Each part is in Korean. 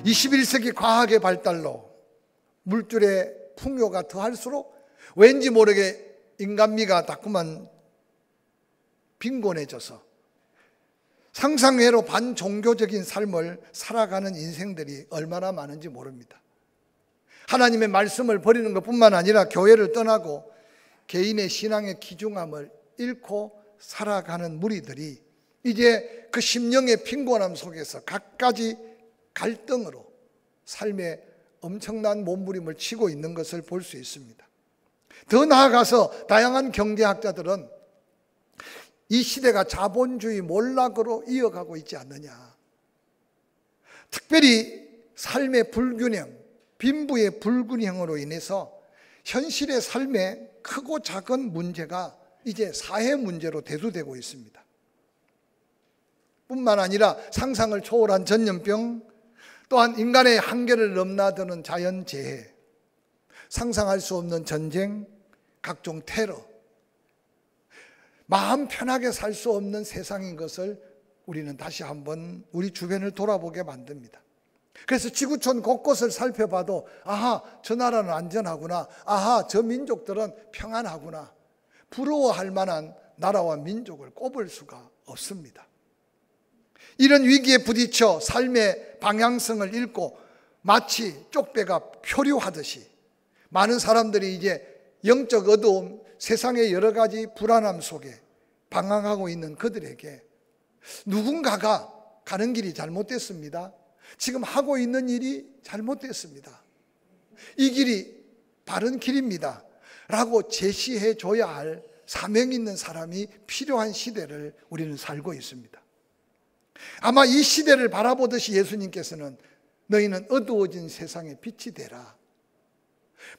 21세기 과학의 발달로 물줄의 풍요가 더할수록 왠지 모르게 인간미가 자꾸만 빈곤해져서 상상외로 반종교적인 삶을 살아가는 인생들이 얼마나 많은지 모릅니다. 하나님의 말씀을 버리는 것뿐만 아니라 교회를 떠나고 개인의 신앙의 귀중함을 잃고 살아가는 무리들이 이제 그 심령의 빈곤함 속에서 갖가지 갈등으로 삶의 엄청난 몸부림을 치고 있는 것을 볼 수 있습니다. 더 나아가서 다양한 경제학자들은 이 시대가 자본주의 몰락으로 이어가고 있지 않느냐. 특별히 삶의 불균형, 빈부의 불균형으로 인해서 현실의 삶에 크고 작은 문제가 이제 사회 문제로 대두되고 있습니다. 뿐만 아니라 상상을 초월한 전염병, 또한 인간의 한계를 넘나드는 자연재해, 상상할 수 없는 전쟁, 각종 테러, 마음 편하게 살 수 없는 세상인 것을 우리는 다시 한번 우리 주변을 돌아보게 만듭니다. 그래서 지구촌 곳곳을 살펴봐도 아하, 저 나라는 안전하구나, 아하, 저 민족들은 평안하구나, 부러워할 만한 나라와 민족을 꼽을 수가 없습니다. 이런 위기에 부딪혀 삶의 방향성을 잃고 마치 쪽배가 표류하듯이 많은 사람들이 이제 영적 어두움, 세상의 여러 가지 불안함 속에 방황하고 있는 그들에게 누군가가 가는 길이 잘못됐습니다. 지금 하고 있는 일이 잘못됐습니다. 이 길이 바른 길입니다. 라고 제시해 줘야 할 사명 있는 사람이 필요한 시대를 우리는 살고 있습니다. 아마 이 시대를 바라보듯이 예수님께서는 너희는 어두워진 세상에 빛이 되라.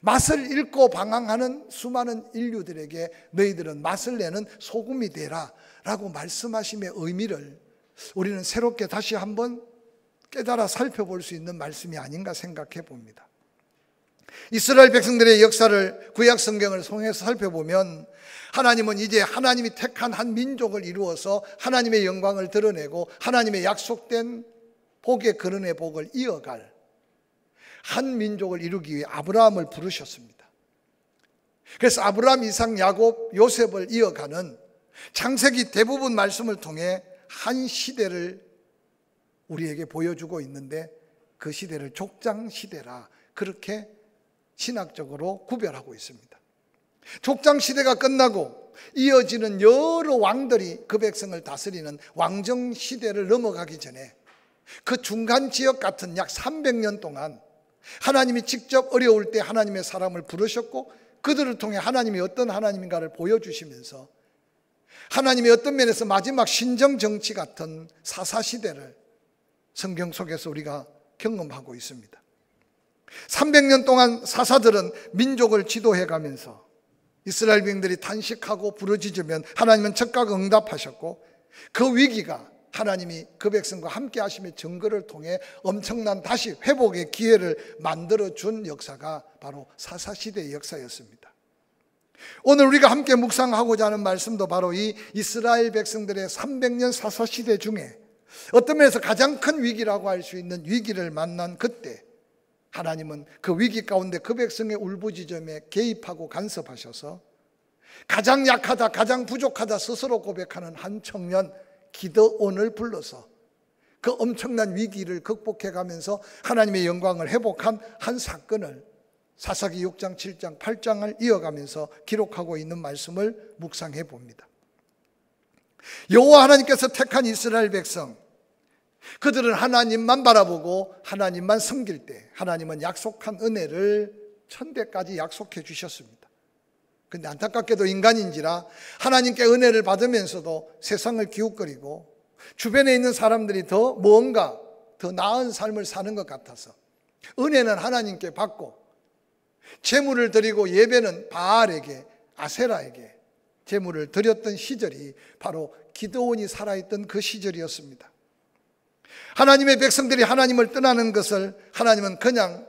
맛을 잃고 방황하는 수많은 인류들에게 너희들은 맛을 내는 소금이 되라 라고 말씀하심의 의미를 우리는 새롭게 다시 한번 깨달아 살펴볼 수 있는 말씀이 아닌가 생각해 봅니다. 이스라엘 백성들의 역사를 구약 성경을 통해서 살펴보면 하나님은 이제 하나님이 택한 한 민족을 이루어서 하나님의 영광을 드러내고 하나님의 약속된 복의 근원의 복을 이어갈 한 민족을 이루기 위해 아브라함을 부르셨습니다. 그래서 아브라함, 이삭, 야곱, 요셉을 이어가는 창세기 대부분 말씀을 통해 한 시대를 우리에게 보여주고 있는데 그 시대를 족장 시대라 그렇게 신학적으로 구별하고 있습니다. 족장 시대가 끝나고 이어지는 여러 왕들이 그 백성을 다스리는 왕정 시대를 넘어가기 전에 그 중간 지역 같은 약 300년 동안 하나님이 직접 어려울 때 하나님의 사람을 부르셨고 그들을 통해 하나님이 어떤 하나님인가를 보여주시면서 하나님이 어떤 면에서 마지막 신정 정치 같은 사사시대를 성경 속에서 우리가 경험하고 있습니다. 300년 동안 사사들은 민족을 지도해 가면서 이스라엘 백성들이 탄식하고 부르짖으면 하나님은 즉각 응답하셨고 그 위기가 하나님이 그 백성과 함께 하심의 증거를 통해 엄청난 다시 회복의 기회를 만들어준 역사가 바로 사사시대의 역사였습니다. 오늘 우리가 함께 묵상하고자 하는 말씀도 바로 이 이스라엘 백성들의 300년 사사시대 중에 어떤 면에서 가장 큰 위기라고 할 수 있는 위기를 만난 그때 하나님은 그 위기 가운데 그 백성의 울부짖음에 개입하고 간섭하셔서 가장 약하다, 가장 부족하다 스스로 고백하는 한 청년 기드온을 불러서 그 엄청난 위기를 극복해 가면서 하나님의 영광을 회복한 한 사건을 사사기 6장, 7장, 8장을 이어가면서 기록하고 있는 말씀을 묵상해 봅니다. 여호와 하나님께서 택한 이스라엘 백성, 그들은 하나님만 바라보고 하나님만 섬길 때 하나님은 약속한 은혜를 천대까지 약속해 주셨습니다. 그런데 안타깝게도 인간인지라 하나님께 은혜를 받으면서도 세상을 기웃거리고 주변에 있는 사람들이 더 뭔가 더 나은 삶을 사는 것 같아서 은혜는 하나님께 받고 제물을 드리고 예배는 바알에게, 아세라에게 제물을 드렸던 시절이 바로 기드온이 살아있던 그 시절이었습니다. 하나님의 백성들이 하나님을 떠나는 것을 하나님은 그냥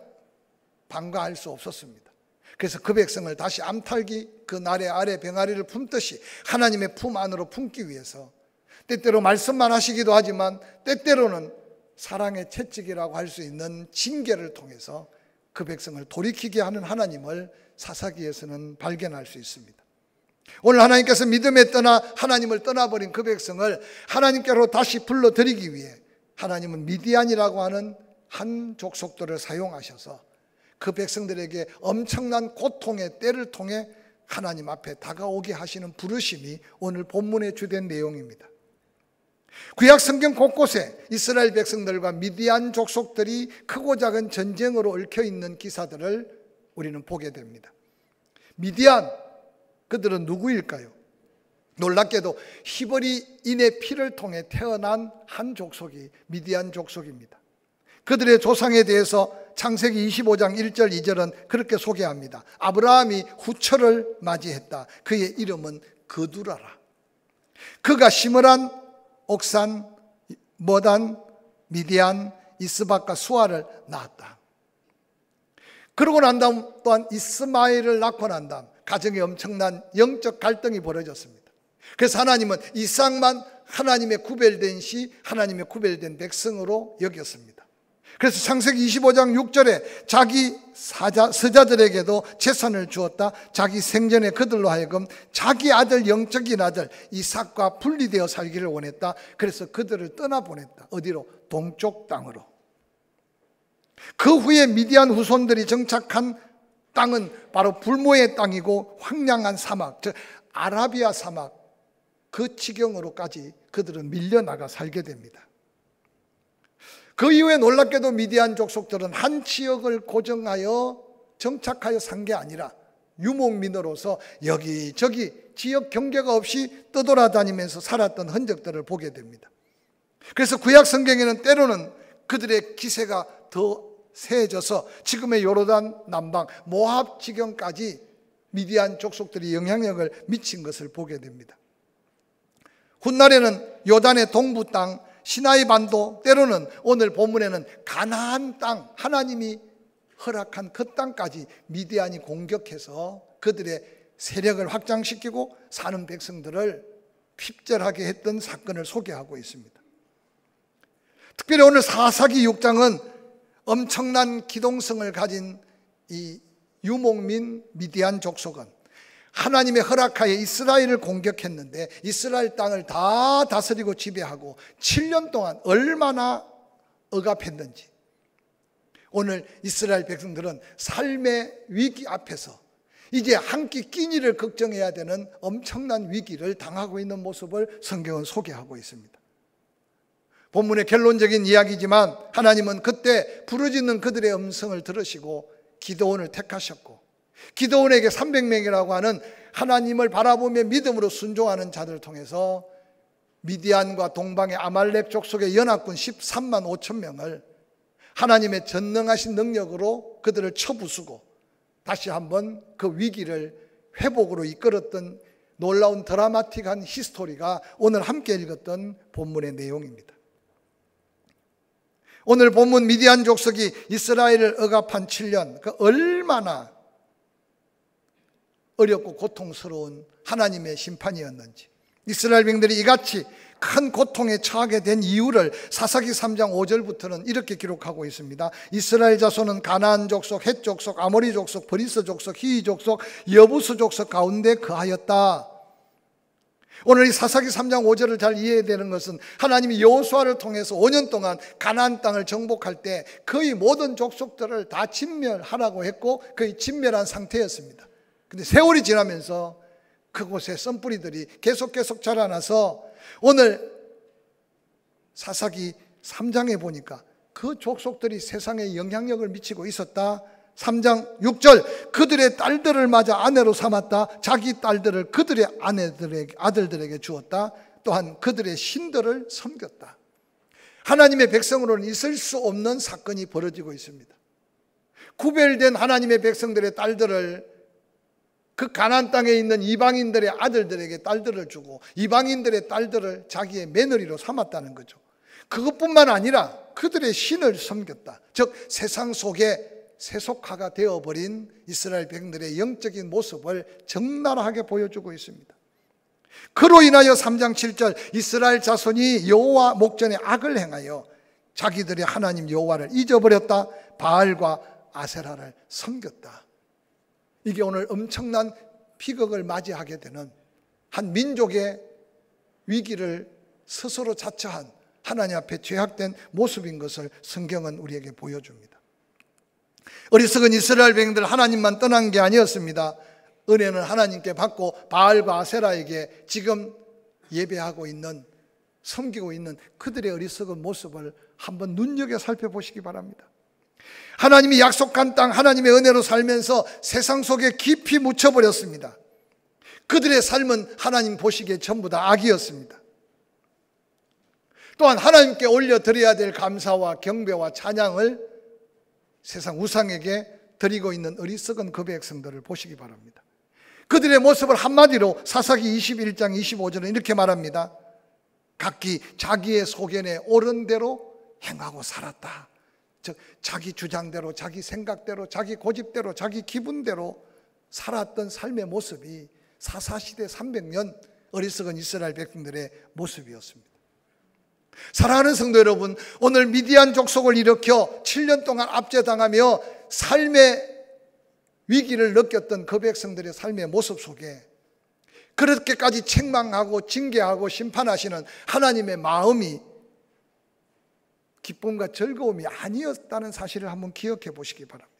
방과할 수 없었습니다. 그래서 그 백성을 다시 암탉이 그 나래 아래 병아리를 품듯이 하나님의 품 안으로 품기 위해서 때때로 말씀만 하시기도 하지만 때때로는 사랑의 채찍이라고 할 수 있는 징계를 통해서 그 백성을 돌이키게 하는 하나님을 사사기에서는 발견할 수 있습니다. 오늘 하나님께서 믿음에 떠나 하나님을 떠나버린 그 백성을 하나님께로 다시 불러들이기 위해 하나님은 미디안이라고 하는 한 족속들을 사용하셔서 그 백성들에게 엄청난 고통의 때를 통해 하나님 앞에 다가오게 하시는 부르심이 오늘 본문의 주된 내용입니다. 구약 성경 곳곳에 이스라엘 백성들과 미디안 족속들이 크고 작은 전쟁으로 얽혀있는 기사들을 우리는 보게 됩니다. 미디안, 그들은 누구일까요? 놀랍게도 히브리인의 피를 통해 태어난 한 족속이 미디안 족속입니다. 그들의 조상에 대해서 창세기 25장 1절 2절은 그렇게 소개합니다. 아브라함이 후처를 맞이했다. 그의 이름은 그두라라. 그가 시므란, 옥산, 머단, 미디안, 이스박과 수아를 낳았다. 그러고 난 다음 또한 이스마엘을 낳고 난 다음 가정에 엄청난 영적 갈등이 벌어졌습니다. 그래서 하나님은 이삭만 하나님의 구별된 시, 하나님의 구별된 백성으로 여겼습니다. 그래서 창세기 25장 6절에 자기 서자들에게도 재산을 주었다. 자기 생전에 그들로 하여금 자기 아들, 영적인 아들 이삭과 분리되어 살기를 원했다. 그래서 그들을 떠나보냈다. 어디로? 동쪽 땅으로. 그 후에 미디안 후손들이 정착한 땅은 바로 불모의 땅이고 황량한 사막, 즉 아라비아 사막, 그 지경으로까지 그들은 밀려나가 살게 됩니다. 그 이후에 놀랍게도 미디안 족속들은 한 지역을 고정하여 정착하여 산 게 아니라 유목민으로서 여기저기 지역 경계가 없이 떠돌아다니면서 살았던 흔적들을 보게 됩니다. 그래서 구약 성경에는 때로는 그들의 기세가 더 세져서 지금의 요르단 남방 모압 지경까지 미디안 족속들이 영향력을 미친 것을 보게 됩니다. 훗날에는 요단의 동부 땅 시나이 반도, 때로는 오늘 본문에는 가나안 땅, 하나님이 허락한 그 땅까지 미디안이 공격해서 그들의 세력을 확장시키고 사는 백성들을 핍절하게 했던 사건을 소개하고 있습니다. 특별히 오늘 사사기 6장은 엄청난 기동성을 가진 이 유목민 미디안 족속은 하나님의 허락하에 이스라엘을 공격했는데 이스라엘 땅을 다 다스리고 지배하고 7년 동안 얼마나 억압했는지, 오늘 이스라엘 백성들은 삶의 위기 앞에서 이제 한 끼 끼니를 걱정해야 되는 엄청난 위기를 당하고 있는 모습을 성경은 소개하고 있습니다. 본문의 결론적인 이야기지만 하나님은 그때 부르짖는 그들의 음성을 들으시고 기드온을 택하셨고, 기드온에게 300명이라고 하는 하나님을 바라보며 믿음으로 순종하는 자들을 통해서 미디안과 동방의 아말렉 족속의 연합군 13만 5천 명을 하나님의 전능하신 능력으로 그들을 쳐부수고 다시 한번 그 위기를 회복으로 이끌었던 놀라운 드라마틱한 히스토리가 오늘 함께 읽었던 본문의 내용입니다. 오늘 본문 미디안 족속이 이스라엘을 억압한 7년, 그 얼마나 어렵고 고통스러운 하나님의 심판이었는지, 이스라엘 백성들이 이같이 큰 고통에 처하게 된 이유를 사사기 3장 5절부터는 이렇게 기록하고 있습니다. 이스라엘 자손은 가나안 족속, 헷 족속, 아모리 족속, 브리스 족속, 히위 족속, 여부스 족속 가운데 거하였다. 오늘 이 사사기 3장 5절을 잘 이해해야 되는 것은 하나님이 여호수아를 통해서 5년 동안 가나안 땅을 정복할 때 거의 모든 족속들을 다 진멸하라고 했고 거의 진멸한 상태였습니다. 근데 세월이 지나면서 그곳에 썬뿌리들이 계속 자라나서 오늘 사사기 3장에 보니까 그 족속들이 세상에 영향력을 미치고 있었다. 3장 6절, 그들의 딸들을 맞아 아내로 삼았다. 자기 딸들을 그들의 아들들에게 주었다. 또한 그들의 신들을 섬겼다. 하나님의 백성으로는 있을 수 없는 사건이 벌어지고 있습니다. 구별된 하나님의 백성들의 딸들을 그 가나안 땅에 있는 이방인들의 아들들에게 딸들을 주고 이방인들의 딸들을 자기의 며느리로 삼았다는 거죠. 그것뿐만 아니라 그들의 신을 섬겼다. 즉 세상 속에 세속화가 되어버린 이스라엘 백성들의 영적인 모습을 적나라하게 보여주고 있습니다. 그로 인하여 3장 7절 이스라엘 자손이 여호와 목전에 악을 행하여 자기들의 하나님 여호와를 잊어버렸다. 바알과 아세라를 섬겼다. 이게 오늘 엄청난 비극을 맞이하게 되는 한 민족의 위기를 스스로 자처한 하나님 앞에 죄악된 모습인 것을 성경은 우리에게 보여줍니다. 어리석은 이스라엘 백성들 하나님만 떠난 게 아니었습니다. 은혜는 하나님께 받고 바알과 아세라에게 지금 예배하고 있는, 섬기고 있는 그들의 어리석은 모습을 한번 눈여겨 살펴보시기 바랍니다. 하나님이 약속한 땅, 하나님의 은혜로 살면서 세상 속에 깊이 묻혀버렸습니다. 그들의 삶은 하나님 보시기에 전부 다 악이었습니다. 또한 하나님께 올려드려야 될 감사와 경배와 찬양을 세상 우상에게 드리고 있는 어리석은 그 백성들을 보시기 바랍니다. 그들의 모습을 한마디로 사사기 21장 25절은 이렇게 말합니다. 각기 자기의 소견에 옳은 대로 행하고 살았다. 즉 자기 주장대로, 자기 생각대로, 자기 고집대로, 자기 기분대로 살았던 삶의 모습이 사사시대 300년 어리석은 이스라엘 백성들의 모습이었습니다. 사랑하는 성도 여러분, 오늘 미디안 족속을 일으켜 7년 동안 압제당하며 삶의 위기를 느꼈던 그 백성들의 삶의 모습 속에 그렇게까지 책망하고 징계하고 심판하시는 하나님의 마음이 기쁨과 즐거움이 아니었다는 사실을 한번 기억해 보시기 바랍니다.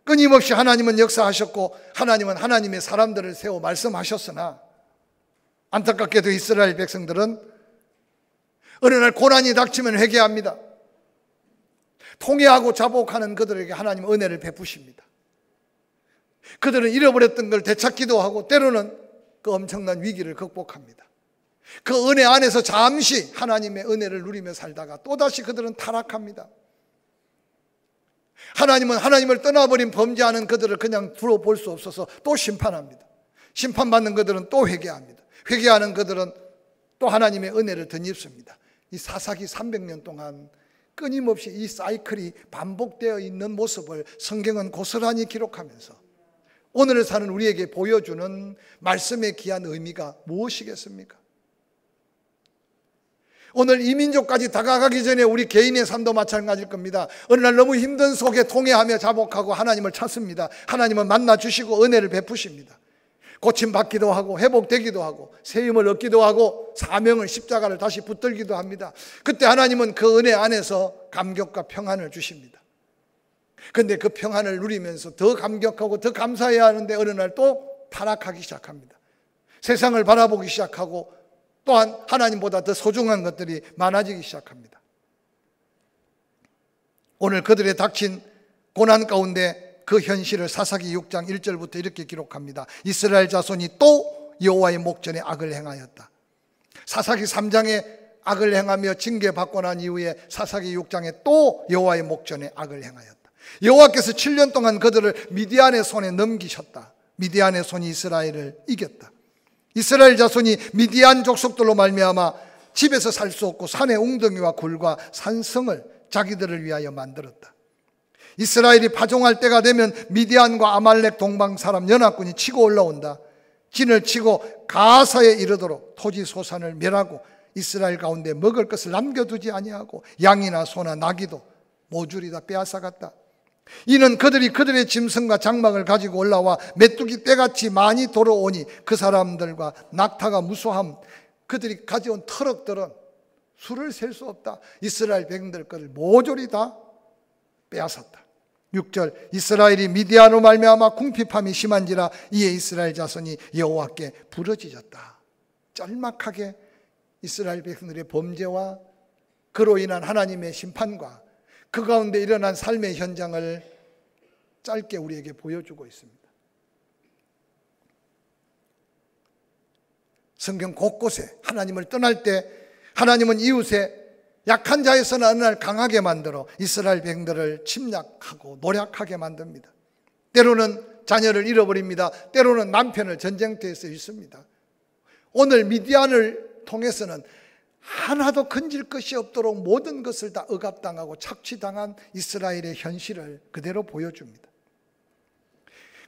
끊임없이 하나님은 역사하셨고 하나님은 하나님의 사람들을 세워 말씀하셨으나 안타깝게도 이스라엘 백성들은 어느 날 고난이 닥치면 회개합니다. 통회하고 자복하는 그들에게 하나님은 은혜를 베푸십니다. 그들은 잃어버렸던 걸 되찾기도 하고 때로는 그 엄청난 위기를 극복합니다. 그 은혜 안에서 잠시 하나님의 은혜를 누리며 살다가 또다시 그들은 타락합니다. 하나님은 하나님을 떠나버린 범죄하는 그들을 그냥 두어 볼 수 없어서 또 심판합니다. 심판받는 그들은 또 회개합니다. 회개하는 그들은 또 하나님의 은혜를 덧입습니다. 이 사사기 300년 동안 끊임없이 이 사이클이 반복되어 있는 모습을 성경은 고스란히 기록하면서 오늘을 사는 우리에게 보여주는 말씀의 귀한 의미가 무엇이겠습니까? 오늘 이 민족까지 다가가기 전에 우리 개인의 삶도 마찬가지일 겁니다. 어느 날 너무 힘든 속에 통회하며 자복하고 하나님을 찾습니다. 하나님은 만나주시고 은혜를 베푸십니다. 고침받기도 하고 회복되기도 하고 세임을 얻기도 하고 사명을 십자가를 다시 붙들기도 합니다. 그때 하나님은 그 은혜 안에서 감격과 평안을 주십니다. 그런데 그 평안을 누리면서 더 감격하고 더 감사해야 하는데 어느 날 또 타락하기 시작합니다. 세상을 바라보기 시작하고 또한 하나님보다 더 소중한 것들이 많아지기 시작합니다. 오늘 그들의 닥친 고난 가운데 그 현실을 사사기 6장 1절부터 이렇게 기록합니다. 이스라엘 자손이 또 여호와의 목전에 악을 행하였다. 사사기 3장에 악을 행하며 징계받고 난 이후에 사사기 6장에 또 여호와의 목전에 악을 행하였다. 여호와께서 7년 동안 그들을 미디안의 손에 넘기셨다. 미디안의 손이 이스라엘을 이겼다. 이스라엘 자손이 미디안 족속들로 말미암아 집에서 살 수 없고 산의 웅덩이와 굴과 산성을 자기들을 위하여 만들었다. 이스라엘이 파종할 때가 되면 미디안과 아말렉 동방 사람 연합군이 치고 올라온다. 진을 치고 가사에 이르도록 토지 소산을 멸하고 이스라엘 가운데 먹을 것을 남겨두지 아니하고 양이나 소나 나귀도 모조리 다 빼앗아갔다. 이는 그들이 그들의 짐승과 장막을 가지고 올라와 메뚜기 떼같이 많이 돌아오니 그 사람들과 낙타가 무수함. 그들이 가져온 트럭들은 수를 셀 수 없다. 이스라엘 백성들 것을 모조리 다 빼앗았다. 6절 이스라엘이 미디안으로 말미암아 궁핍함이 심한지라 이에 이스라엘 자손이 여호와께 부르짖었다. 짤막하게 이스라엘 백성들의 범죄와 그로 인한 하나님의 심판과 그 가운데 일어난 삶의 현장을 짧게 우리에게 보여주고 있습니다. 성경 곳곳에 하나님을 떠날 때 하나님은 이웃의 약한 자에서는 어느 날 강하게 만들어 이스라엘 백성들을 침략하고 노략하게 만듭니다. 때로는 자녀를 잃어버립니다. 때로는 남편을 전쟁터에서 잃습니다. 오늘 미디안을 통해서는 하나도 건질 것이 없도록 모든 것을 다 억압당하고 착취당한 이스라엘의 현실을 그대로 보여줍니다.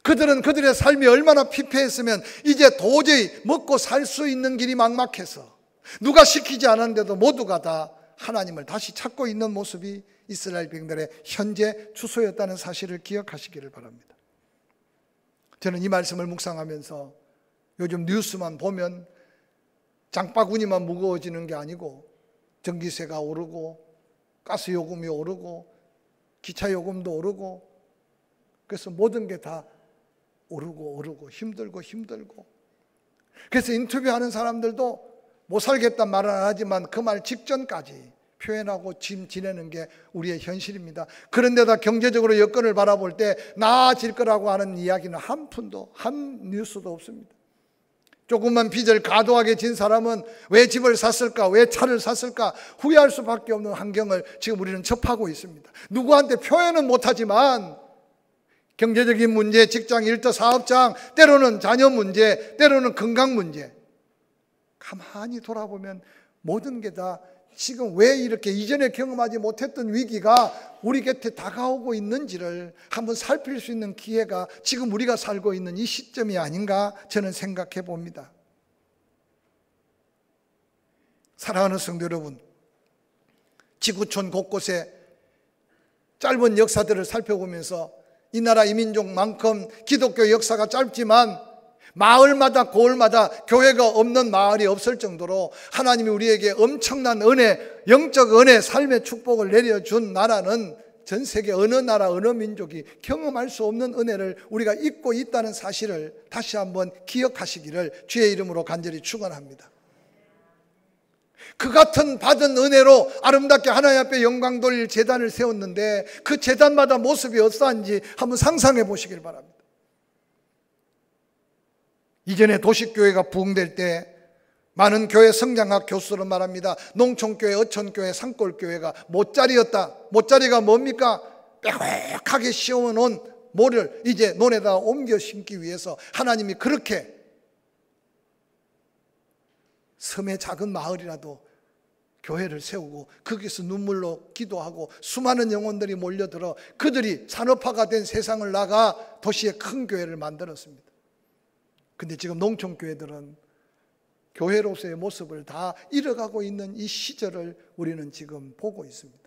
그들은 그들의 삶이 얼마나 피폐했으면 이제 도저히 먹고 살 수 있는 길이 막막해서 누가 시키지 않았는데도 모두가 다 하나님을 다시 찾고 있는 모습이 이스라엘 백성들의 현재 추소였다는 사실을 기억하시기를 바랍니다. 저는 이 말씀을 묵상하면서 요즘 뉴스만 보면 장바구니만 무거워지는 게 아니고 전기세가 오르고 가스요금이 오르고 기차요금도 오르고, 그래서 모든 게 다 오르고 힘들고 그래서 인터뷰하는 사람들도 못 살겠다는 말은 안 하지만 그 말 직전까지 표현하고 지내는 게 우리의 현실입니다. 그런데다 경제적으로 여건을 바라볼 때 나아질 거라고 하는 이야기는 한 푼도, 한 뉴스도 없습니다. 조금만 빚을 과도하게 진 사람은 왜 집을 샀을까, 왜 차를 샀을까 후회할 수밖에 없는 환경을 지금 우리는 접하고 있습니다. 누구한테 표현은 못하지만 경제적인 문제, 직장, 일터, 사업장, 때로는 자녀 문제, 때로는 건강 문제, 가만히 돌아보면 모든 게 다 지금 왜 이렇게 이전에 경험하지 못했던 위기가 우리 곁에 다가오고 있는지를 한번 살필 수 있는 기회가 지금 우리가 살고 있는 이 시점이 아닌가 저는 생각해 봅니다. 사랑하는 성도 여러분, 지구촌 곳곳에 짧은 역사들을 살펴보면서 이 나라 이 민족만큼 기독교 역사가 짧지만 마을마다 고을마다 교회가 없는 마을이 없을 정도로 하나님이 우리에게 엄청난 은혜, 영적 은혜, 삶의 축복을 내려준 나라는 전 세계 어느 나라 어느 민족이 경험할 수 없는 은혜를 우리가 잊고 있다는 사실을 다시 한번 기억하시기를 주의 이름으로 간절히 축원합니다. 그 같은 받은 은혜로 아름답게 하나님 앞에 영광 돌릴 제단을 세웠는데 그 제단마다 모습이 어떠한지 한번 상상해 보시길 바랍니다. 이전에 도시교회가 부흥될 때 많은 교회 성장학 교수들은 말합니다. 농촌교회, 어촌교회, 산골교회가 모짜리였다. 모짜리가 뭡니까? 빽빽하게 씌워놓은 모를 이제 논에다 옮겨 심기 위해서 하나님이 그렇게 섬의 작은 마을이라도 교회를 세우고 거기서 눈물로 기도하고 수많은 영혼들이 몰려들어 그들이 산업화가 된 세상을 나가 도시의 큰 교회를 만들었습니다. 근데 지금 농촌교회들은 교회로서의 모습을 다 잃어가고 있는 이 시절을 우리는 지금 보고 있습니다.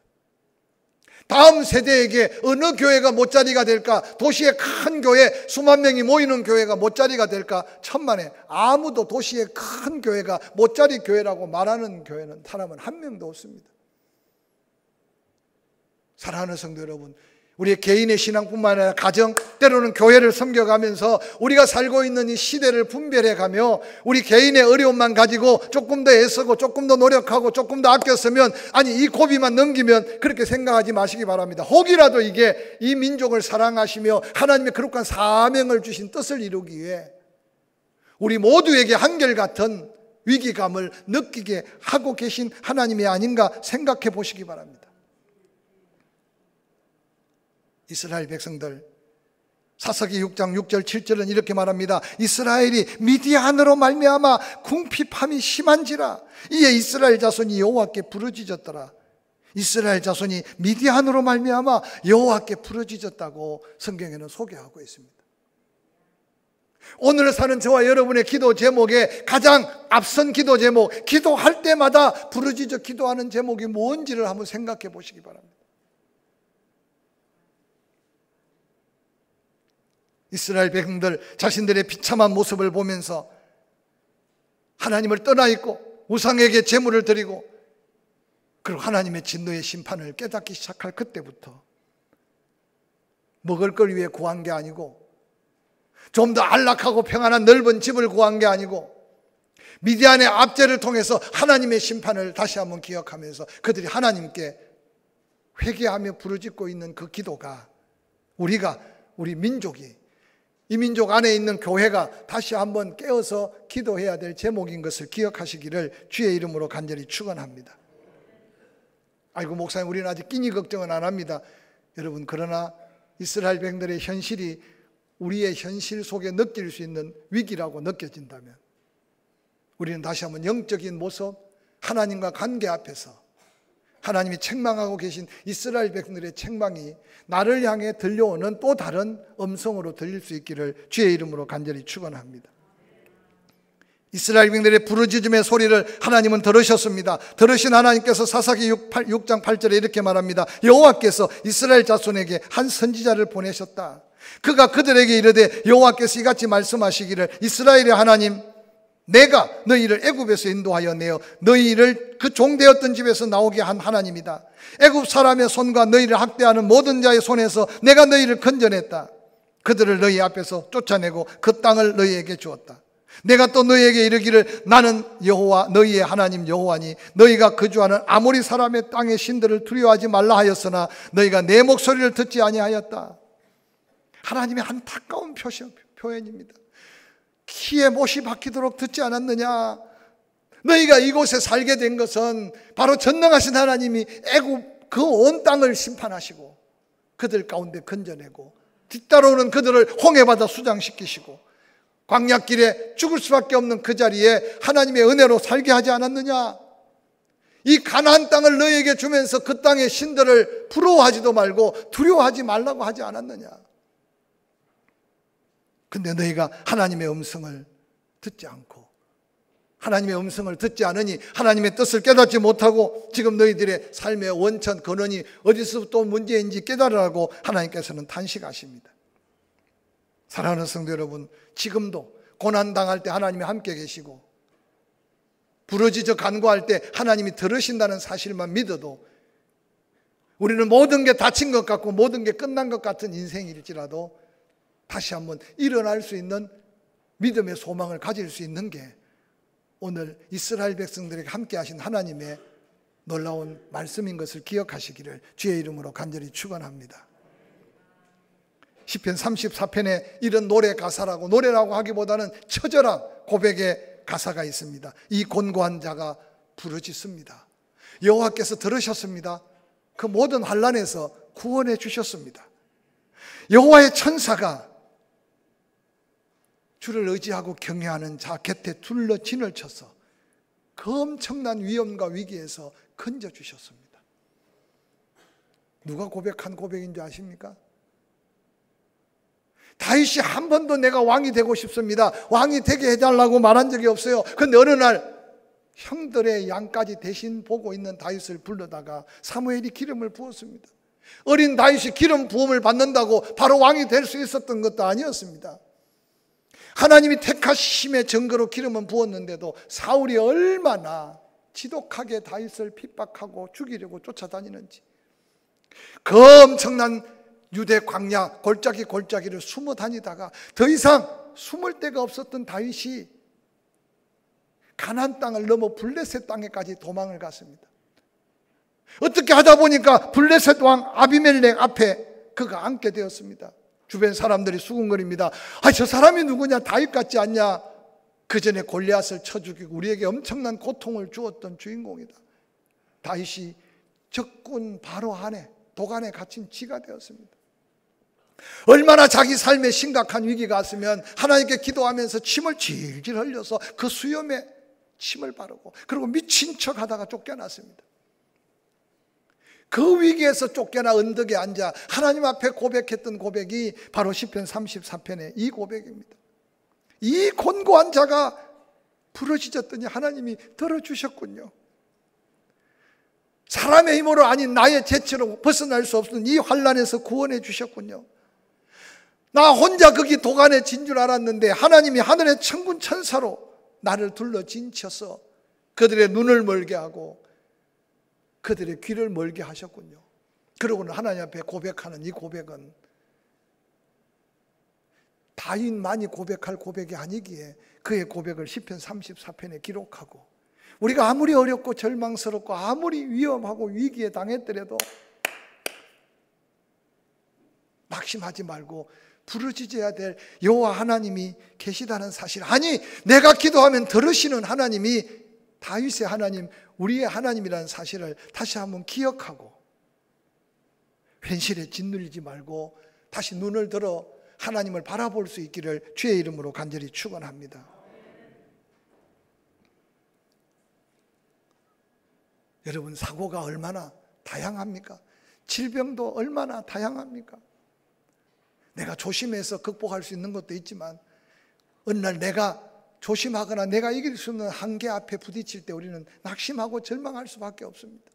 다음 세대에게 어느 교회가 못자리가 될까? 도시의 큰 교회, 수만 명이 모이는 교회가 못자리가 될까? 천만에 아무도 도시의 큰 교회가 못자리 교회라고 말하는 교회는 사람은 한 명도 없습니다. 사랑하는 성도 여러분, 우리의 개인의 신앙뿐만 아니라 가정, 때로는 교회를 섬겨가면서 우리가 살고 있는 이 시대를 분별해가며 우리 개인의 어려움만 가지고 조금 더 애쓰고 조금 더 노력하고 조금 더 아껴 쓰면, 아니 이 고비만 넘기면 그렇게 생각하지 마시기 바랍니다. 혹이라도 이게 이 민족을 사랑하시며 하나님의 거룩한 사명을 주신 뜻을 이루기 위해 우리 모두에게 한결같은 위기감을 느끼게 하고 계신 하나님이 아닌가 생각해 보시기 바랍니다. 이스라엘 백성들 사사기 6장 6절 7절은 이렇게 말합니다. 이스라엘이 미디안으로 말미암아 궁핍함이 심한지라 이에 이스라엘 자손이 여호와께 부르짖었더라. 이스라엘 자손이 미디안으로 말미암아 여호와께 부르짖었다고 성경에는 소개하고 있습니다. 오늘 사는 저와 여러분의 기도 제목에 가장 앞선 기도 제목, 기도할 때마다 부르짖어 기도하는 제목이 뭔지를 한번 생각해 보시기 바랍니다. 이스라엘 백성들 자신들의 비참한 모습을 보면서 하나님을 떠나 있고 우상에게 제물을 드리고 그리고 하나님의 진노의 심판을 깨닫기 시작할 그때부터 먹을 걸 위해 구한 게 아니고 좀 더 안락하고 평안한 넓은 집을 구한 게 아니고 미디안의 압제를 통해서 하나님의 심판을 다시 한번 기억하면서 그들이 하나님께 회개하며 부르짖고 있는 그 기도가 우리 민족이 이 민족 안에 있는 교회가 다시 한번 깨어서 기도해야 될 제목인 것을 기억하시기를 주의 이름으로 간절히 축원합니다. 아이고 목사님 우리는 아직 끼니 걱정은 안 합니다. 여러분 그러나 이스라엘 백성들의 현실이 우리의 현실 속에 느낄 수 있는 위기라고 느껴진다면 우리는 다시 한번 영적인 모습, 하나님과 관계 앞에서 하나님이 책망하고 계신 이스라엘 백성들의 책망이 나를 향해 들려오는 또 다른 음성으로 들릴 수 있기를 주의 이름으로 간절히 축원합니다. 이스라엘 백성들의 부르짖음의 소리를 하나님은 들으셨습니다. 들으신 하나님께서 사사기 6장 8절에 이렇게 말합니다. 여호와께서 이스라엘 자손에게 한 선지자를 보내셨다. 그가 그들에게 이르되 여호와께서 이같이 말씀하시기를 이스라엘의 하나님 내가 너희를 애굽에서 인도하여 내어 너희를 그 종되었던 집에서 나오게 한 하나님이다. 애굽 사람의 손과 너희를 학대하는 모든 자의 손에서 내가 너희를 건져냈다. 그들을 너희 앞에서 쫓아내고 그 땅을 너희에게 주었다. 내가 또 너희에게 이르기를 나는 여호와 너희의 하나님 여호와니 너희가 거주하는 아모리 사람의 땅의 신들을 두려워하지 말라 하였으나 너희가 내 목소리를 듣지 아니하였다. 하나님의 안타까운 표현입니다. 키에 못이 박히도록 듣지 않았느냐? 너희가 이곳에 살게 된 것은 바로 전능하신 하나님이 애굽 그 온 땅을 심판하시고 그들 가운데 건져내고 뒤따라오는 그들을 홍해바다 수장시키시고 광야길에 죽을 수밖에 없는 그 자리에 하나님의 은혜로 살게 하지 않았느냐? 이 가나안 땅을 너희에게 주면서 그 땅의 신들을 부러워하지도 말고 두려워하지 말라고 하지 않았느냐? 근데 너희가 하나님의 음성을 듣지 않고 하나님의 음성을 듣지 않으니 하나님의 뜻을 깨닫지 못하고 지금 너희들의 삶의 원천 근원이 어디서부터 문제인지 깨달으라고 하나님께서는 탄식하십니다. 사랑하는 성도 여러분, 지금도 고난당할 때 하나님이 함께 계시고 부르짖어 간구할 때 하나님이 들으신다는 사실만 믿어도 우리는 모든 게 닫힌 것 같고 모든 게 끝난 것 같은 인생일지라도 다시 한번 일어날 수 있는 믿음의 소망을 가질 수 있는 게 오늘 이스라엘 백성들에게 함께 하신 하나님의 놀라운 말씀인 것을 기억하시기를 주의 이름으로 간절히 축원합니다. 시편 34편에 이런 노래 가사라고, 노래라고 하기보다는 처절한 고백의 가사가 있습니다. 이 곤고한 자가 부르짖습니다. 여호와께서 들으셨습니다. 그 모든 환난에서 구원해 주셨습니다. 여호와의 천사가 주를 의지하고 경외하는 자 곁에 둘러 진을 쳐서 그 엄청난 위험과 위기에서 건져주셨습니다. 누가 고백한 고백인 줄 아십니까? 다윗이 한 번도 내가 왕이 되고 싶습니다, 왕이 되게 해달라고 말한 적이 없어요. 그런데 어느 날 형들의 양까지 대신 보고 있는 다윗을 불러다가 사무엘이 기름을 부었습니다. 어린 다윗이 기름 부음을 받는다고 바로 왕이 될 수 있었던 것도 아니었습니다. 하나님이 택하심의 증거로 기름은 부었는데도 사울이 얼마나 지독하게 다윗을 핍박하고 죽이려고 쫓아다니는지, 그 엄청난 유대 광야 골짜기를 숨어 다니다가 더 이상 숨을 데가 없었던 다윗이 가나안 땅을 넘어 블레셋 땅에까지 도망을 갔습니다. 어떻게 하다 보니까 블레셋 왕 아비멜렉 앞에 그가 앉게 되었습니다. 주변 사람들이 수군거립니다. 저 사람이 누구냐? 다윗 같지 않냐? 그 전에 골리앗을 쳐 죽이고 우리에게 엄청난 고통을 주었던 주인공이다. 다윗이 적군 바로 안에 도간에 갇힌 쥐가 되었습니다. 얼마나 자기 삶에 심각한 위기가 왔으면 하나님께 기도하면서 침을 질질 흘려서 그 수염에 침을 바르고 그리고 미친 척 하다가 쫓겨났습니다. 그 위기에서 쫓겨나 언덕에 앉아 하나님 앞에 고백했던 고백이 바로 시편 34편의 이 고백입니다. 이 곤고한 자가 부르짖었더니 하나님이 들어주셨군요. 사람의 힘으로 아닌 나의 재치로 벗어날 수 없는 이 환난에서 구원해 주셨군요. 나 혼자 거기 도간에 진 줄 알았는데 하나님이 하늘의 천군 천사로 나를 둘러 진쳐서 그들의 눈을 멀게 하고 그들의 귀를 멀게 하셨군요. 그러고는 하나님 앞에 고백하는 이 고백은 다윗만이 고백할 고백이 아니기에 그의 고백을 시편 34편에 기록하고 우리가 아무리 어렵고 절망스럽고 아무리 위험하고 위기에 당했더라도 낙심하지 말고 부르짖어야 될 여호와 하나님이 계시다는 사실, 아니 내가 기도하면 들으시는 하나님이 다윗의 하나님, 우리의 하나님이라는 사실을 다시 한번 기억하고 현실에 짓눌리지 말고 다시 눈을 들어 하나님을 바라볼 수 있기를 주의 이름으로 간절히 축원합니다. 여러분, 사고가 얼마나 다양합니까? 질병도 얼마나 다양합니까? 내가 조심해서 극복할 수 있는 것도 있지만 어느 날 내가 조심하거나 내가 이길 수 없는 한계 앞에 부딪힐 때 우리는 낙심하고 절망할 수밖에 없습니다.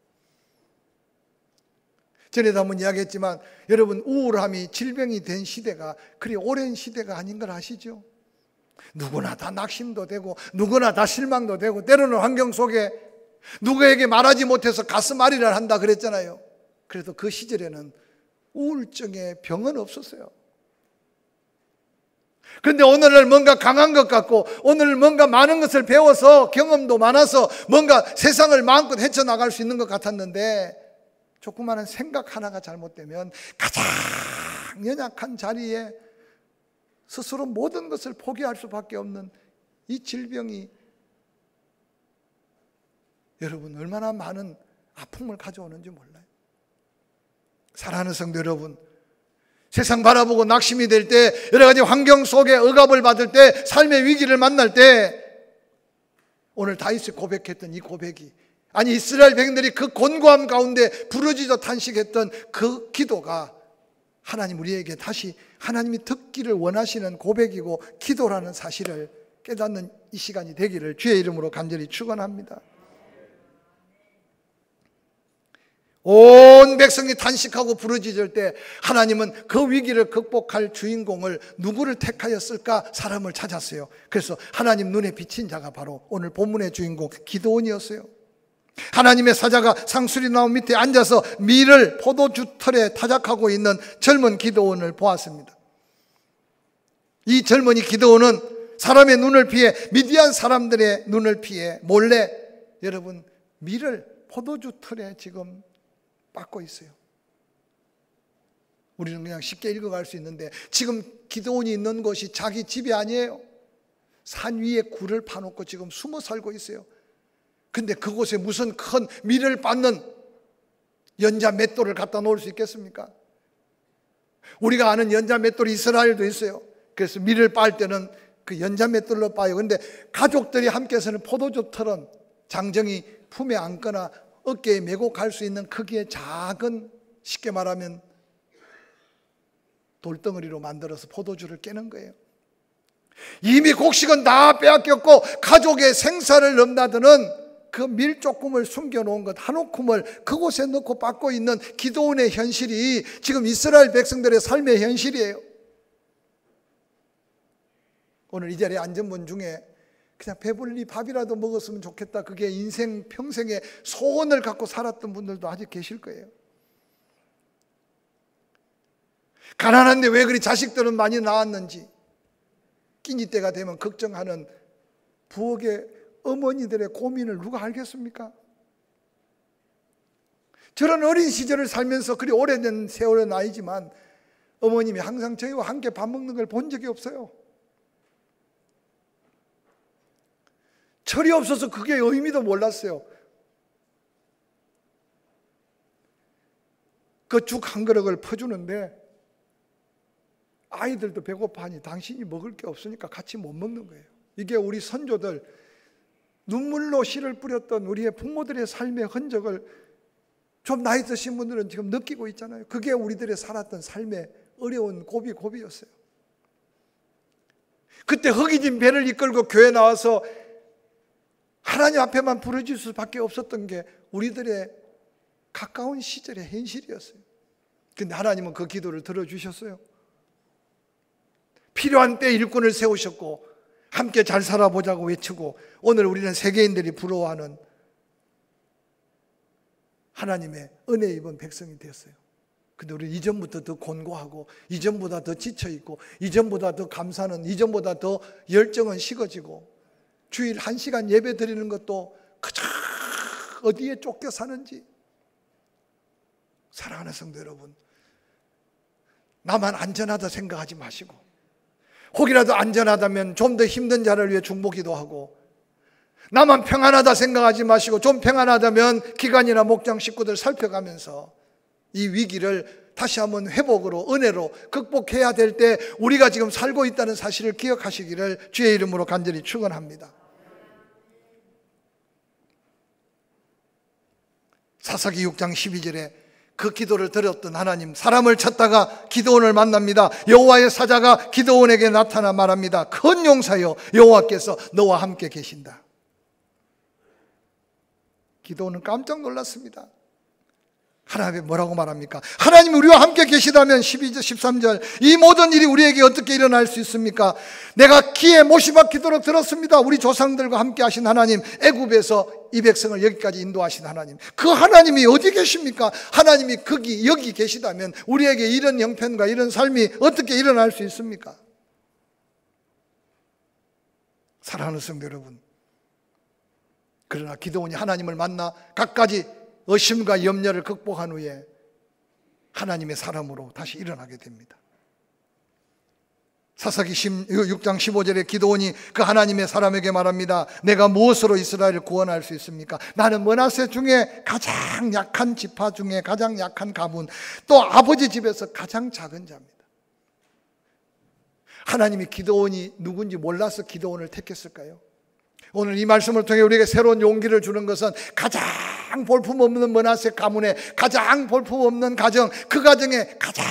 전에도 한번 이야기했지만 여러분, 우울함이 질병이 된 시대가 그리 오랜 시대가 아닌 걸 아시죠? 누구나 다 낙심도 되고 누구나 다 실망도 되고 때로는 환경 속에 누구에게 말하지 못해서 가슴 앓이를 한다 그랬잖아요. 그래도 그 시절에는 우울증의 병은 없었어요. 그런데 오늘날 뭔가 강한 것 같고 오늘 뭔가 많은 것을 배워서 경험도 많아서 뭔가 세상을 마음껏 헤쳐나갈 수 있는 것 같았는데 조그마한 생각 하나가 잘못되면 가장 연약한 자리에 스스로 모든 것을 포기할 수밖에 없는 이 질병이 여러분 얼마나 많은 아픔을 가져오는지 몰라요. 사랑하는 성도 여러분, 세상 바라보고 낙심이 될 때, 여러 가지 환경 속에 억압을 받을 때, 삶의 위기를 만날 때 오늘 다윗이 고백했던 이 고백이, 아니 이스라엘 백성들이 그 곤고함 가운데 부르짖어 탄식했던 그 기도가 하나님 우리에게 다시 하나님이 듣기를 원하시는 고백이고 기도라는 사실을 깨닫는 이 시간이 되기를 주의 이름으로 간절히 축원합니다. 온 백성이 탄식하고 부르짖을 때 하나님은 그 위기를 극복할 주인공을 누구를 택하였을까? 사람을 찾았어요. 그래서 하나님 눈에 비친 자가 바로 오늘 본문의 주인공 기드온이었어요. 하나님의 사자가 상수리 나무 밑에 앉아서 밀을 포도주 털에 타작하고 있는 젊은 기드온을 보았습니다. 이 젊은이 기드온은 사람의 눈을 피해, 미디안 사람들의 눈을 피해 몰래 여러분 밀을 포도주 털에 지금 빻고 있어요. 우리는 그냥 쉽게 읽어갈 수 있는데 지금 기드온이 있는 곳이 자기 집이 아니에요. 산 위에 굴을 파놓고 지금 숨어 살고 있어요. 근데 그곳에 무슨 큰 밀을 빻는 연자 맷돌을 갖다 놓을 수 있겠습니까? 우리가 아는 연자 맷돌이 이스라엘도 있어요. 그래서 밀을 빻을 때는 그 연자 맷돌로 빻아요. 근데 가족들이 함께 서는 포도주 털은 장정이 품에 안거나 어깨에 메고 갈 수 있는 크기의 작은, 쉽게 말하면 돌덩어리로 만들어서 포도주를 깨는 거예요. 이미 곡식은 다 빼앗겼고 가족의 생사를 넘나드는 그 밀 조금을 숨겨놓은 것 한 움큼을 그곳에 넣고 빻고 있는 기드온의 현실이 지금 이스라엘 백성들의 삶의 현실이에요. 오늘 이 자리에 앉은 분 중에 그냥 배불리 밥이라도 먹었으면 좋겠다, 그게 인생 평생의 소원을 갖고 살았던 분들도 아직 계실 거예요. 가난한데 왜 그리 자식들은 많이 낳았는지 끼니 때가 되면 걱정하는 부엌의 어머니들의 고민을 누가 알겠습니까? 저런 어린 시절을 살면서 그리 오래된 세월은 아니지만 어머님이 항상 저희와 함께 밥 먹는 걸 본 적이 없어요. 철이 없어서 그게 의미도 몰랐어요. 그 죽 한 그릇을 퍼주는데 아이들도 배고파하니 당신이 먹을 게 없으니까 같이 못 먹는 거예요. 이게 우리 선조들 눈물로 씨를 뿌렸던 우리의 부모들의 삶의 흔적을 좀 나이 드신 분들은 지금 느끼고 있잖아요. 그게 우리들의 살았던 삶의 어려운 고비였어요. 그때 허기진 배를 이끌고 교회 나와서 하나님 앞에만 부르짖을 수밖에 없었던 게 우리들의 가까운 시절의 현실이었어요. 근데 하나님은 그 기도를 들어주셨어요. 필요한 때 일꾼을 세우셨고 함께 잘 살아보자고 외치고 오늘 우리는 세계인들이 부러워하는 하나님의 은혜 입은 백성이 되었어요. 근데 우리 이전부터 더 곤고하고 이전보다 더 지쳐있고 이전보다 더 감사는, 이전보다 더 열정은 식어지고 주일 1시간 예배 드리는 것도 그저 어디에 쫓겨 사는지. 사랑하는 성도 여러분, 나만 안전하다 생각하지 마시고 혹이라도 안전하다면 좀 더 힘든 자를 위해 중보기도 하고, 나만 평안하다 생각하지 마시고 좀 평안하다면 기관이나 목장 식구들 살펴가면서 이 위기를 다시 한번 회복으로, 은혜로 극복해야 될 때 우리가 지금 살고 있다는 사실을 기억하시기를 주의 이름으로 간절히 축원합니다. 사사기 6장 12절에 그 기도를 들었던 하나님, 사람을 찾다가 기드온을 만납니다. 여호와의 사자가 기드온에게 나타나 말합니다. 큰 용사여, 여호와께서 너와 함께 계신다. 기드온은 깜짝 놀랐습니다. 하나님이 뭐라고 말합니까? 하나님이 우리와 함께 계시다면 12절, 13절 이 모든 일이 우리에게 어떻게 일어날 수 있습니까? 내가 귀에 못이 박히도록 들었습니다. 우리 조상들과 함께 하신 하나님, 애굽에서 이 백성을 여기까지 인도하신 하나님, 그 하나님이 어디 계십니까? 하나님이 여기 계시다면 우리에게 이런 형편과 이런 삶이 어떻게 일어날 수 있습니까? 사랑하는 성도 여러분, 그러나 기드온이 하나님을 만나 갖가지 의심과 염려를 극복한 후에 하나님의 사람으로 다시 일어나게 됩니다. 사사기 6장 15절에 기드온이 그 하나님의 사람에게 말합니다. 내가 무엇으로 이스라엘을 구원할 수 있습니까? 나는 므낫세 중에 가장 약한 지파 중에 가장 약한 가문, 또 아버지 집에서 가장 작은 자입니다. 하나님이 기드온이 누군지 몰라서 기드온을 택했을까요? 오늘 이 말씀을 통해 우리에게 새로운 용기를 주는 것은 가장 볼품없는 므낫세 가문에 가장 볼품없는 가정, 그 가정에 가장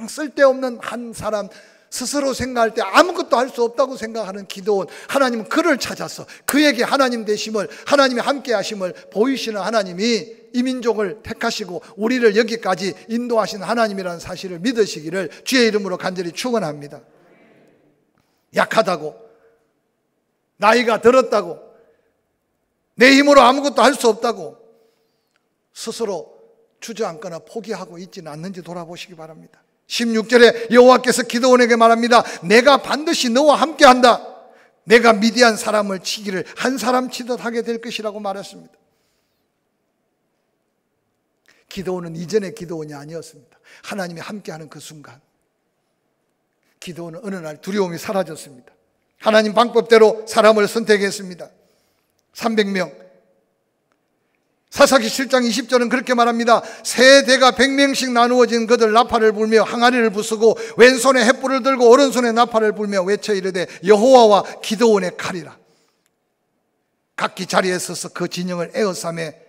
쓸데없는 한 사람, 스스로 생각할 때 아무것도 할 수 없다고 생각하는 기드온, 하나님은 그를 찾아서 그에게 하나님 되심을, 하나님의 함께 하심을 보이시는 하나님이 이 민족을 택하시고 우리를 여기까지 인도하신 하나님이라는 사실을 믿으시기를 주의 이름으로 간절히 축원합니다. 약하다고, 나이가 들었다고, 내 힘으로 아무것도 할 수 없다고 스스로 주저앉거나 포기하고 있지는 않는지 돌아보시기 바랍니다. 16절에 여호와께서 기드온에게 말합니다. 내가 반드시 너와 함께한다. 내가 미디안 사람을 치기를 한 사람 치듯 하게 될 것이라고 말했습니다. 기드온은 이전의 기드온이 아니었습니다. 하나님이 함께하는 그 순간 기드온은 어느 날 두려움이 사라졌습니다. 하나님 방법대로 사람을 선택했습니다. 300명. 사사기 7장 20절은 그렇게 말합니다. 세 대가 100명씩 나누어진 그들 나팔을 불며 항아리를 부수고 왼손에 횃불을 들고 오른손에 나팔을 불며 외쳐 이르되 여호와와 기드온의 칼이라. 각기 자리에 서서 그 진영을 에워싸매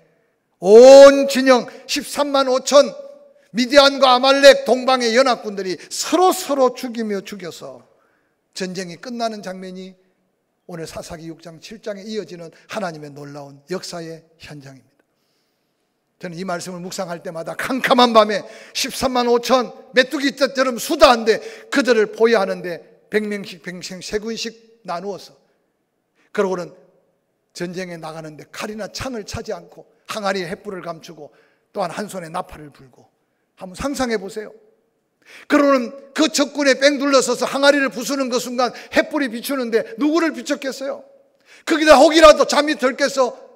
온 진영 13만 5천 미디안과 아말렉 동방의 연합군들이 서로 죽이며 죽여서 전쟁이 끝나는 장면이 오늘 사사기 6장 7장에 이어지는 하나님의 놀라운 역사의 현장입니다. 저는 이 말씀을 묵상할 때마다 캄캄한 밤에 13만 5천 메뚜기떼처럼 수다한데 그들을 보호하는데 100명씩 세 군씩 나누어서 그러고는 전쟁에 나가는데 칼이나 창을 차지 않고 항아리에 횃불을 감추고 또한 한 손에 나팔을 불고, 한번 상상해 보세요. 그러고는 그 적군에 뺑 둘러서서 항아리를 부수는 그 순간 횃불이 비추는데 누구를 비췄겠어요? 거기다 혹이라도 잠이 덜 깨서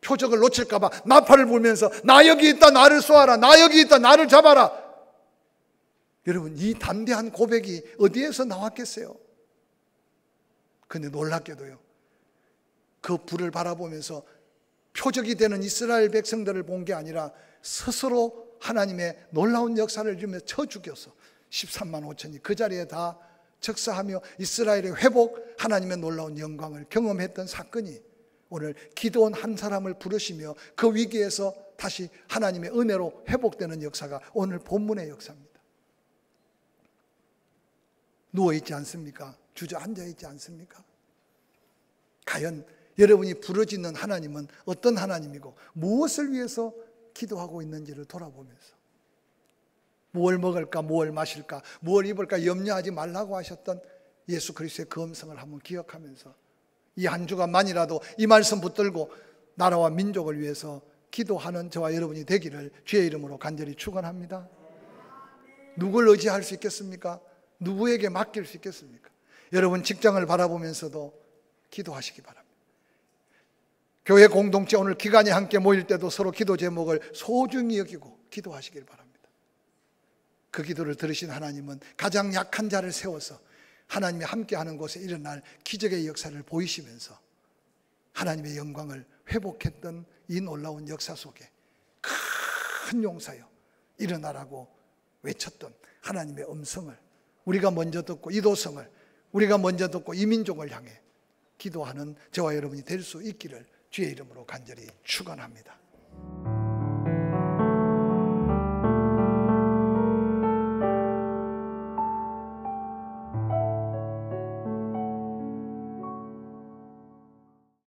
표적을 놓칠까봐 나팔을 불면서 나 여기 있다 나를 쏘아라, 나 여기 있다 나를 잡아라. 여러분, 이 담대한 고백이 어디에서 나왔겠어요? 근데 놀랍게도요, 그 불을 바라보면서 표적이 되는 이스라엘 백성들을 본 게 아니라 스스로 하나님의 놀라운 역사를 이루며 쳐 죽여서 13만 5천이 그 자리에 다 적사하며 이스라엘의 회복, 하나님의 놀라운 영광을 경험했던 사건이 오늘 기드온 한 사람을 부르시며 그 위기에서 다시 하나님의 은혜로 회복되는 역사가 오늘 본문의 역사입니다. 누워있지 않습니까? 주저앉아 있지 않습니까? 과연 여러분이 부르짖는 하나님은 어떤 하나님이고 무엇을 위해서 기도하고 있는지를 돌아보면서 무엇을 먹을까, 무엇을 마실까, 무엇을 입을까 염려하지 말라고 하셨던 예수 그리스도의 그 음성을 한번 기억하면서 이 한 주간만이라도 이 말씀 붙들고 나라와 민족을 위해서 기도하는 저와 여러분이 되기를 주의 이름으로 간절히 축원합니다. 누굴 의지할 수 있겠습니까? 누구에게 맡길 수 있겠습니까? 여러분 직장을 바라보면서도 기도하시기 바랍니다. 교회 공동체 오늘 기간이 함께 모일 때도 서로 기도 제목을 소중히 여기고 기도하시길 바랍니다. 그 기도를 들으신 하나님은 가장 약한 자를 세워서 하나님이 함께하는 곳에 일어날 기적의 역사를 보이시면서 하나님의 영광을 회복했던 이 놀라운 역사 속에 큰 용사여 일어나라고 외쳤던 하나님의 음성을 우리가 먼저 듣고, 이 도성을 우리가 먼저 듣고 이 민족을 향해 기도하는 저와 여러분이 될 수 있기를 주의 이름으로 간절히 축원합니다.